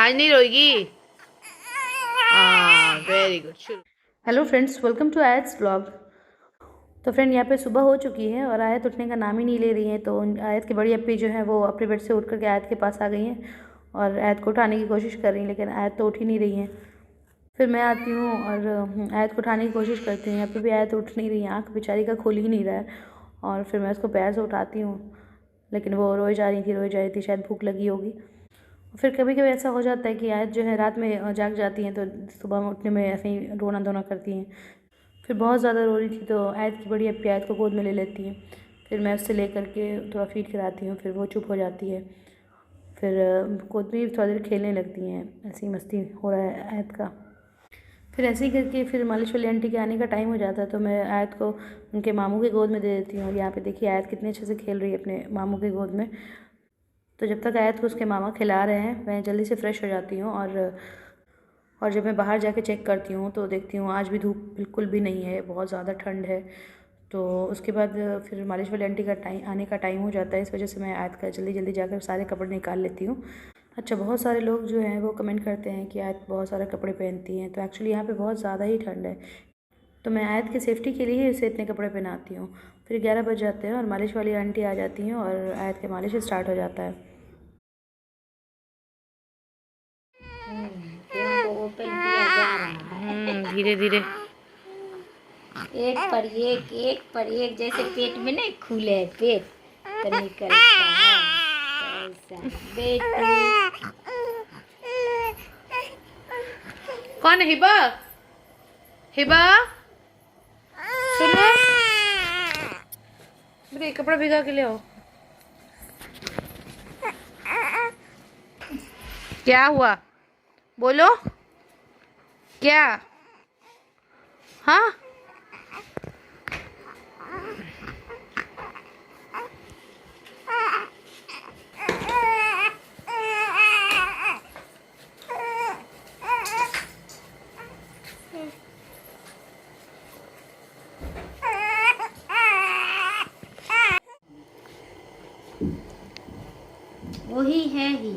आज नहीं रोएगी। हाँ वेरी गुड। शुरू। Hello friends, welcome to Ayat's vlog. तो फ्रेंड, यहाँ पे सुबह हो चुकी है और आयत उठने का नाम ही नहीं ले रही है। तो आयत की बड़ी अप्पी जो है वो अपने बेड से उठ करके आयत के पास आ गई हैं और आयत को उठाने की कोशिश कर रही हैं, लेकिन आयत तो उठ ही नहीं रही है। फिर मैं आती हूँ और आयत को उठाने की कोशिश करती हूँ। यहाँ पे भी आयत उठ नहीं रही है, आँख बेचारी का खोल ही नहीं रहा है। और फिर मैं उसको पैर से उठाती हूँ, लेकिन वो रोई जा रही थी, शायद भूख लगी होगी। फिर कभी कभी ऐसा हो जाता है कि आयत जो है रात में जाग जाती हैं, तो सुबह में उठने में ऐसे ही रोना धोना करती हैं। फिर बहुत ज़्यादा रो रही थी तो आयत की बड़ी अप्पी आयत को गोद में ले लेती हैं। फिर मैं उससे ले करके थोड़ा फीड कराती हूँ, फिर वो चुप हो जाती है। फिर गोद में थोड़ा देर खेलने लगती हैं, ऐसी मस्ती हो रहा है आयत का। फिर ऐसे ही करके फिर मालिश वाली आंटी के आने का टाइम हो जाता है, तो मैं आयत को उनके मामू के गोद में दे देती हूँ। और यहाँ पे देखिए आयत कितने अच्छे से खेल रही है अपने मामू के गोद में। तो जब तक आयत को उसके मामा खिला रहे हैं, मैं जल्दी से फ्रेश हो जाती हूँ। और जब मैं बाहर जाके चेक करती हूँ तो देखती हूँ आज भी धूप बिल्कुल भी नहीं है, बहुत ज़्यादा ठंड है। तो उसके बाद फिर मालिश वाली आंटी का आने का टाइम हो जाता है, इस वजह से मैं आयत का जल्दी जल्दी जाकर सारे कपड़े निकाल लेती हूँ। अच्छा, बहुत सारे लोग जो हैं वो कमेंट करते हैं कि आयत बहुत सारे कपड़े पहनती हैं, तो एक्चुअली यहाँ पे बहुत ज़्यादा ही ठंड है। तो मैं आयत की सेफ्टी के लिए ही इसे इतने कपड़े पहनाती हूँ। फिर 11 बज जाते हैं और मालिश वाली आंटी आ जाती हैं और आयत के मालिश स्टार्ट हो जाता है। ओपन किया जा रहा है धीरे धीरे। एक पर एक जैसे पेट में नहीं खुले है पेट तो निकलता है। ऐसा बेटी कौन है? हिबा, हिबा सुनो, मेरे कपड़ा भिगा के ले आओ। क्या हुआ? बोलो क्या? हाँ वही है ही,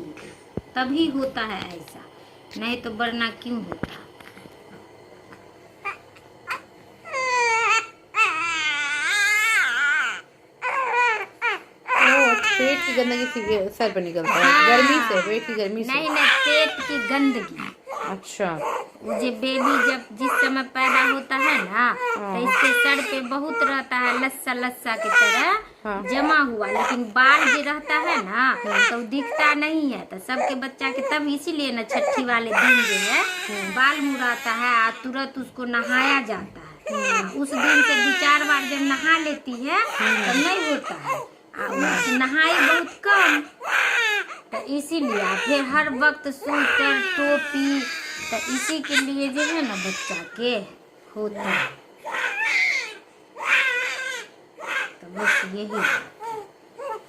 तभी होता है ऐसा, नहीं तो वरना क्यों होता। पेट की गंदगी सर पे निकलता है, गर्मी से, पेट की गर्मी से। नहीं पेट की गंदगी। अच्छा, जो बेबी जब जिस समय पैदा होता है ना, तो इसके सर पे बहुत रहता है लस्सा लस्सा की तरह जमा हुआ, लेकिन बाल जो रहता है ना तो दिखता नहीं है। तो सबके बच्चा के तब इसीलिए ना छठी वाले दिन जो है बाल मुड़ाता है और तुरंत उसको नहाया जाता है। उस दिन से 2-4 बार जब नहा लेती है तो नहीं होता है, नहाई बहुत कम, तो इसीलिए फिर हर वक्त स्वेटर टोपी, तो इसी के लिए जो है ना बच्चा के होता है। तो बस यही।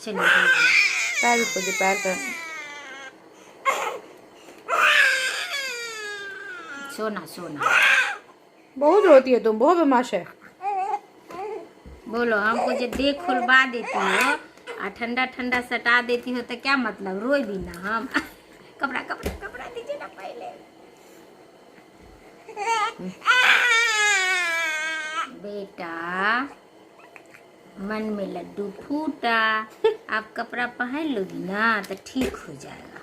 चलिए पैर को दे, पैर का सोना सोना। बहुत रोती है तुम, बहुत बदमाश है। बोलो, हमको जो देख खुलवा देती हो और ठंडा ठंडा सटा देती हो तो क्या मतलब, रोए भी ना हम। कपड़ा कपड़ा कपड़ा दीजिए ना पहले। बेटा मन में लड्डू फूटा, आप कपड़ा पहन लोगी ना तो ठीक हो जाएगा।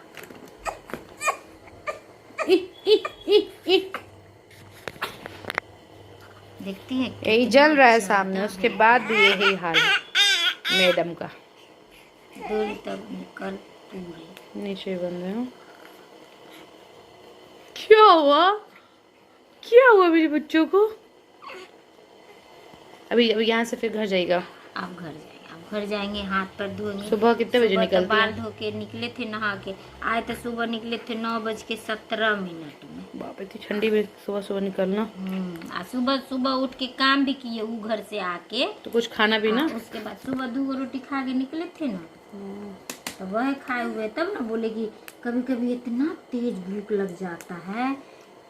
देखती है यही जल रहा है सामने, उसके बाद भी यही हाल है मैडम का। दूर तक निकल पूरे नीचे बंद है। क्या हुआ? क्या हुआ मेरे बच्चों को? अभी अभी यहाँ से फिर घर जाएगा। आप घर जाएंगे, हाथ पर धोएंगे। सुबह कितने बजे निकलते हैं? बाल धो के निकले थे नहा के, आए तो सुबह निकले थे 9:17 में। बाप, इतनी ठंडी में सुबह सुबह निकलना। सुबह सुबह उठ के काम भी किए वो घर से आके, तो कुछ खाना भी ना। उसके बाद सुबह 2 रोटी खा के निकले थे ना, तो वह खाए हुए तब ना बोले कि कभी कभी इतना तेज भूख लग जाता है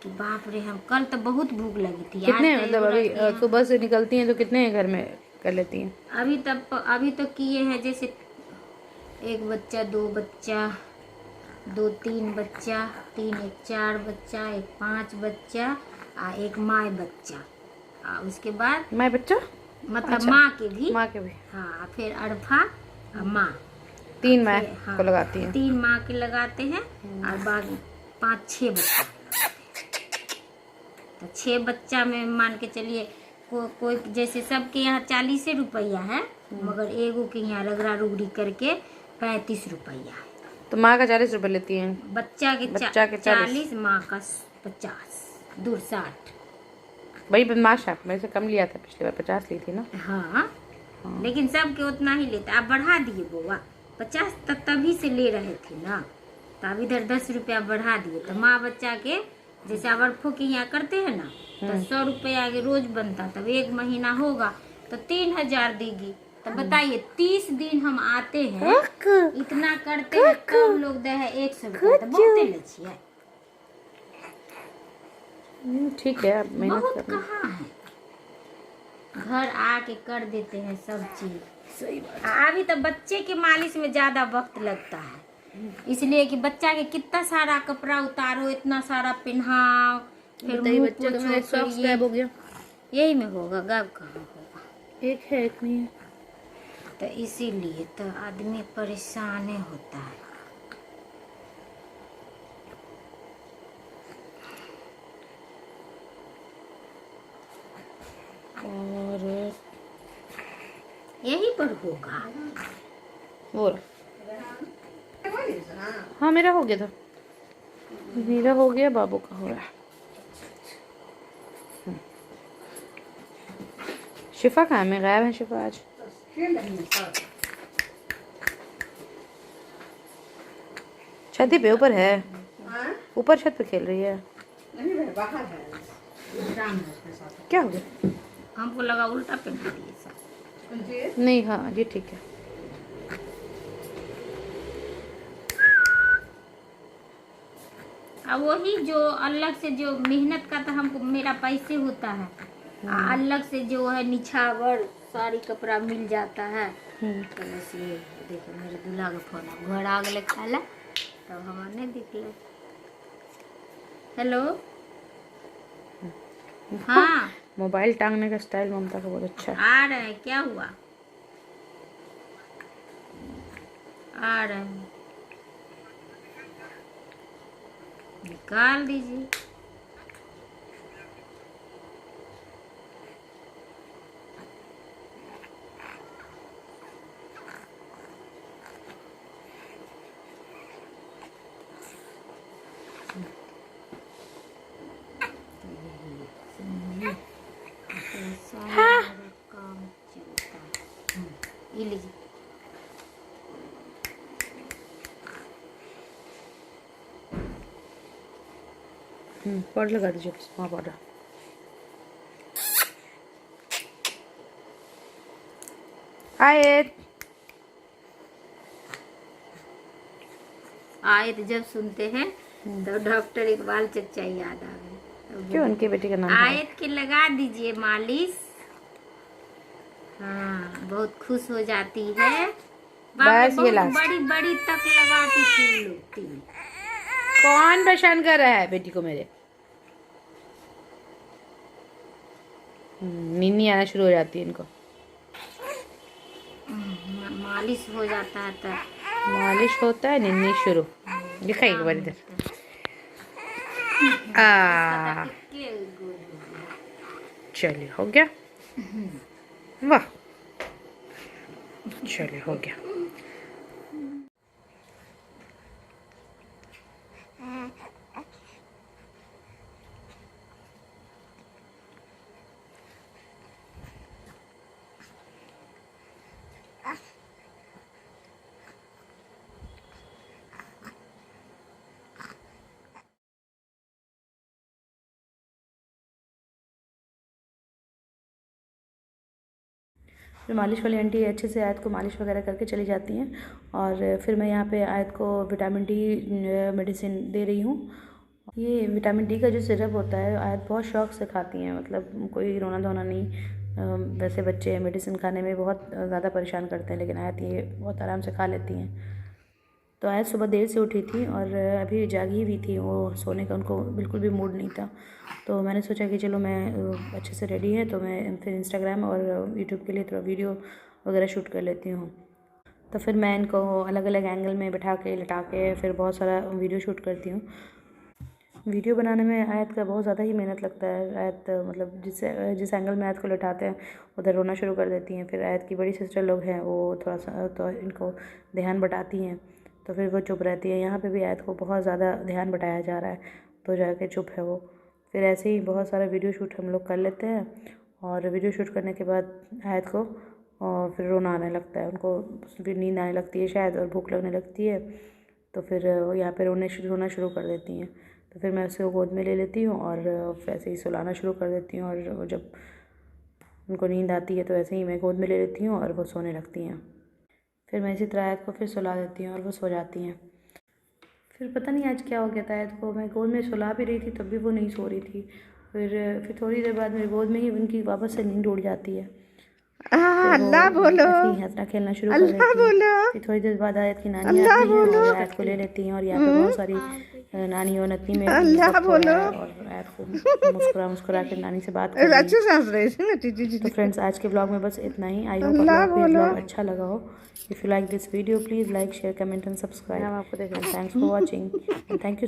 कि बाप रे। हम कल तो बहुत भूख लगी थी। कितने मतलब अभी सुबह से निकलती हैं तो कितने घर में कर लेती हैं? अभी तो किए हैं, जैसे 1 बच्चा 2 बच्चा 2-3 बच्चा 3, एक 4 बच्चा, एक 5 बच्चा आ एक माँ बच्चा। उसके बाद मैं बच्चा मतलब अच्छा। माँ के भी, माँ के भी हाँ, फिर अरफा और माँ, 3 माँ हाँ, को लगाती हैं। 3 माँ के लगाते हैं और बाकी 5-6 बच्चा। तो 6 बच्चा में मान के चलिए कोई जैसे सबके यहाँ 40 रुपया है, मगर एगो के यहाँ रगड़ा रुगड़ी करके 35 रुपया है। तो माँ का 40 रुपये लेती हैं, बच्चा के 40, माँ का 50, दूर 60। बड़ी बदमाश है, मेरे से कम लिया था पिछली बार, 50 ली थी ना। हाँ, लेकिन सबके उतना ही लेता। आप बढ़ा दिए बुआ, 50 तक तभी से ले रहे थे ना, तो अब इधर 10 रुपया बढ़ा दिए। तो माँ बच्चा के जैसे अवरफो के यहाँ करते हैं ना, तो 100 रुपया आगे रोज बनता, तब 1 महीना होगा तो 3000 देगी। तो बताइए 30 दिन हम आते हैं, इतना करते हैं, तब लोग दे है 100 रुपया, तो बहुत ले छिए। ठीक है, अब मेहनत बहुत करना। कहाँ है, घर आके कर देते हैं सब चीज। सही बात। अभी तो बच्चे के मालिश में ज्यादा वक्त लगता है, इसलिए कि बच्चा के कितना सारा कपड़ा उतारो, इतना सारा पहनाओ, फिर मुंह बच्चे का मेरा पोछो, सॉक्स फिर गायब हो गया। यही में होगा, गायब कहाँ होगा। एक है, एक नहीं है। तो इसीलिए तो आदमी परेशान होता है। और यही पर होगा वो हाँ, मेरा हो गया था, मेरा हो गया, बाबू का हो रहा है। शिफा कहाँ में गायब है? शिफा आज छत पे ऊपर है, ऊपर छत पे खेल रही है। क्या हो गया? हमको लगा उल्टा पहना दिए सब। नहीं, हाँ जी ठीक है। अब वही जो अलग से जो मेहनत का तो हमको मेरा पैसे होता है, अलग से जो है निछावर साड़ी कपड़ा मिल जाता है। तो बस ये देखो मेरे दूल्हा का फोन घर आ गए खाला, तब हमारे नहीं दिखले। हेलो, हाँ मोबाइल टांगने का स्टाइल ममता का बहुत अच्छा है। आ रहे हैं, क्या हुआ? आ रहे हैं, निकाल दीजिए। हाँ। काम चलता है। ये लीजिए। पाउडर लगा दीजिए, हाँ पाउडर। आयत जब सुनते हैं तो डॉक्टर इकबाल चचा याद आ गए। क्यों, उनके बेटे का नाम है? आयत के लगा दीजिए मालिश, हाँ बहुत खुश हो जाती है। बस ये लास्ट। बड़ी बड़ी तक लगाती थी लोग 3। कौन परेशान कर रहा है बेटी को मेरे? नींद आना शुरू हो जाती है इनको। मालिश हो जाता है तो मालिश होता है, नींद शुरू। दिखाइए एक बार इधर। चलिए हो गया, वाह, चलिए हो गया। फिर मालिश वाली आंटी अच्छे से आयत को मालिश वगैरह करके चली जाती हैं, और फिर मैं यहाँ पे आयत को विटामिन डी मेडिसिन दे रही हूँ। ये विटामिन डी का जो सिरप होता है आयत बहुत शौक से खाती हैं, मतलब कोई रोना धोना नहीं। वैसे बच्चे मेडिसिन खाने में बहुत ज़्यादा परेशान करते हैं, लेकिन आयत ये बहुत आराम से खा लेती हैं। तो आज सुबह देर से उठी थी और अभी जागी हुई थी, वो सोने का उनको बिल्कुल भी मूड नहीं था। तो मैंने सोचा कि चलो मैं अच्छे से रेडी है तो मैं फिर इंस्टाग्राम और यूट्यूब के लिए थोड़ा वीडियो वगैरह शूट कर लेती हूँ। तो फिर मैं इनको अलग अलग एंगल में बैठा के लटा के फिर बहुत सारा वीडियो शूट करती हूँ। वीडियो बनाने में आयत का बहुत ज़्यादा ही मेहनत लगता है। आयत मतलब जिस एंगल में आयत को लटाते हैं उधर रोना शुरू कर देती हैं। फिर आयत की बड़ी सिस्टर लोग हैं वो थोड़ा सा तो इनको ध्यान बटाती हैं तो फिर वो चुप रहती है। यहाँ पे भी आयत को बहुत ज़्यादा ध्यान बटाया जा रहा है तो जाके चुप है वो। फिर ऐसे ही बहुत सारा वीडियो शूट हम लोग कर लेते हैं और वीडियो शूट करने के बाद आयत को और फिर रोना आने लगता है, उनको फिर नींद आने लगती है शायद और भूख लगने लगती है तो फिर यहाँ पे रोना शुरू कर देती हैं। तो फिर मैं उसे गोद में ले लेती हूँ और वैसे ही सुलाना शुरू कर देती हूँ और जब उनको नींद आती है तो ऐसे ही मैं गोद में ले लेती हूँ और वो सोने लगती हैं। फिर मैं इसी तरह आयत को फिर सुला देती हूँ और वो सो जाती हैं। फिर पता नहीं आज क्या हो गया था, आयत को मैं गोद में सुला भी रही थी तब भी वो नहीं सो रही थी। फिर थोड़ी देर बाद मेरी गोद में ही उनकी वापस से नींद उड़ जाती है। अल्लाह बोलो, हंसना खेलना शुरू कर देती हैं। फिर थोड़ी देर बाद आयत की नानी आती है और आयत को ले लेती हैं और यहाँ पे बहुत सारी नानी और नतनी में और आयत को मुस्कुरा के नानी से बात कर रही है। तो फ्रेंड्स आज के ब्लॉग में बस इतना ही। आई होप आपको ब्लॉग अच्छा लगा हो। If you like this video please like share comment and subscribe. Thanks for watching and thank you.